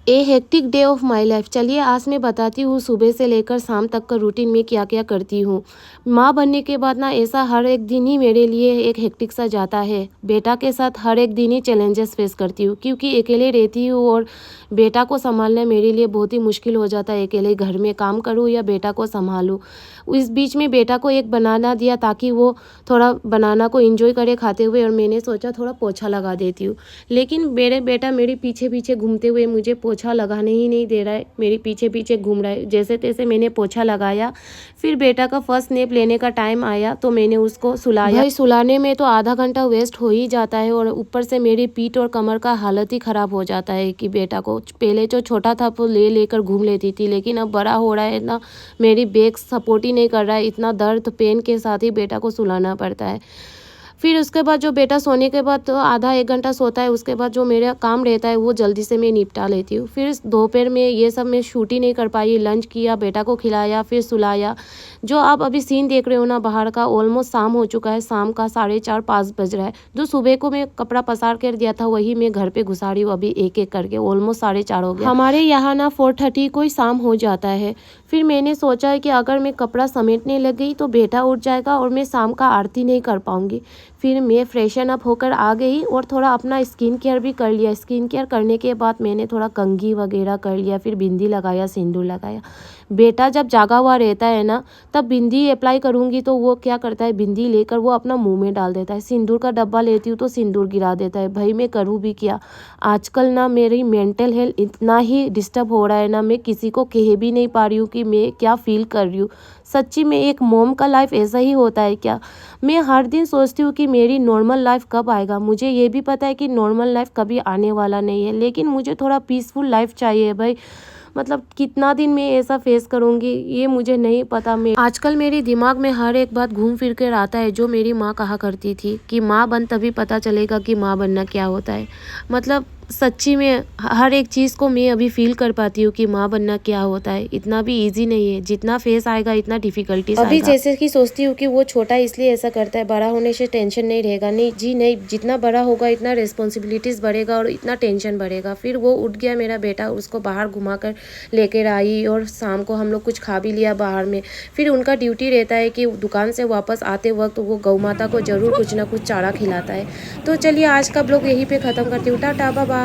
A hectic day of my life. चलिए आज मैं बताती हूँ सुबह से लेकर शाम तक का रूटीन में क्या क्या करती हूँ। माँ बनने के बाद ना ऐसा हर एक दिन ही मेरे लिए एक हेक्टिक सा जाता है। बेटा के साथ हर एक दिन ही चैलेंजेस फेस करती हूँ क्योंकि अकेले रहती हूँ और बेटा को संभालना मेरे लिए बहुत ही मुश्किल हो जाता है। अकेले घर में काम करूँ या बेटा को संभालूँ। इस बीच में बेटा को एक बनाना दिया ताकि वो थोड़ा बनाना को एंजॉय करे खाते हुए, और मैंने सोचा थोड़ा पोछा लगा देती हूँ। लेकिन मेरे बेटा मेरे पीछे पीछे घूमते हुए मुझे पोछा लगाने ही नहीं दे रहा है, मेरे पीछे पीछे घूम रहा है। जैसे तैसे मैंने पोछा लगाया। फिर बेटा का फर्स्ट नैप लेने का टाइम आया तो मैंने उसको सुलाया। भाई सुलाने में तो आधा घंटा वेस्ट हो ही जाता है और ऊपर से मेरी पीठ और कमर का हालत ही ख़राब हो जाता है कि बेटा को पहले जो छोटा था वो ले लेकर घूम लेती थी, लेकिन अब बड़ा हो रहा है ना, मेरी बैक सपोर्ट ही नहीं कर रहा है। इतना दर्द पेन के साथ ही बेटा को सुलाना पड़ता है। फिर उसके बाद जो बेटा सोने के बाद तो आधा एक घंटा सोता है, उसके बाद जो मेरा काम रहता है वो जल्दी से मैं निपटा लेती हूँ। फिर दोपहर में ये सब मैं शूट ही नहीं कर पाई। लंच किया, बेटा को खिलाया, फिर सुलाया। जो आप अभी सीन देख रहे हो ना बाहर का, ऑलमोस्ट शाम हो चुका है। शाम का 4:30-5 बज रहा है। जो सुबह को मैं कपड़ा पसार कर दिया था वही मैं घर पे घुसा रही हूँ अभी एक एक करके। ऑलमोस्ट 4:30 हो गया। हमारे यहाँ ना 4:30 को ही शाम हो जाता है। फिर मैंने सोचा है कि अगर मैं कपड़ा समेटने लग गई तो बेटा उठ जाएगा और मैं शाम का आरती नहीं कर पाऊंगी। फिर मैं फ्रेशन अप होकर आ गई और थोड़ा अपना स्किन केयर भी कर लिया। स्किन केयर करने के बाद मैंने थोड़ा कंघी वगैरह कर लिया, फिर बिंदी लगाया, सिंदूर लगाया। बेटा जब जागा हुआ रहता है ना तब बिंदी अप्लाई करूँगी तो वो क्या करता है, बिंदी लेकर वो अपना मुंह में डाल देता है। सिंदूर का डब्बा लेती हूँ तो सिंदूर गिरा देता है। भाई मैं करूँ भी क्या। आजकल ना मेरी मेंटल हेल्थ इतना ही डिस्टर्ब हो रहा है ना, मैं किसी को कह भी नहीं पा रही हूँ कि मैं क्या फील कर रही हूँ। सच्ची में एक मॉम का लाइफ ऐसा ही होता है क्या। मैं हर दिन सोचती हूँ कि मेरी नॉर्मल लाइफ कब आएगा। मुझे ये भी पता है कि नॉर्मल लाइफ कभी आने वाला नहीं है, लेकिन मुझे थोड़ा पीसफुल लाइफ चाहिए भाई। मतलब कितना दिन मैं ऐसा फेस करूँगी ये मुझे नहीं पता। मैं आजकल मेरे दिमाग में हर एक बात घूम फिर कर आता है जो मेरी माँ कहा करती थी कि माँ बन तभी पता चलेगा कि माँ बनना क्या होता है। मतलब सच्ची में हर एक चीज़ को मैं अभी फील कर पाती हूँ कि माँ बनना क्या होता है। इतना भी इजी नहीं है, जितना फेस आएगा इतना डिफिकल्टीज आएगा। अभी जैसे कि सोचती हूँ कि वो छोटा इसलिए ऐसा करता है, बड़ा होने से टेंशन नहीं रहेगा। नहीं जी नहीं, जितना बड़ा होगा इतना रिस्पॉन्सिबिलिटीज़ बढ़ेगा और इतना टेंशन बढ़ेगा। फिर वो उठ गया मेरा बेटा, उसको बाहर घुमा कर लेकर आई और शाम को हम लोग कुछ खा भी लिया बाहर में। फिर उनका ड्यूटी रहता है कि दुकान से वापस आते वक्त वो गौ माता को ज़रूर कुछ ना कुछ चारा खिलाता है। तो चलिए आज का ब्लॉग यहीं पे ख़त्म करती हूँ। Tata bye bye.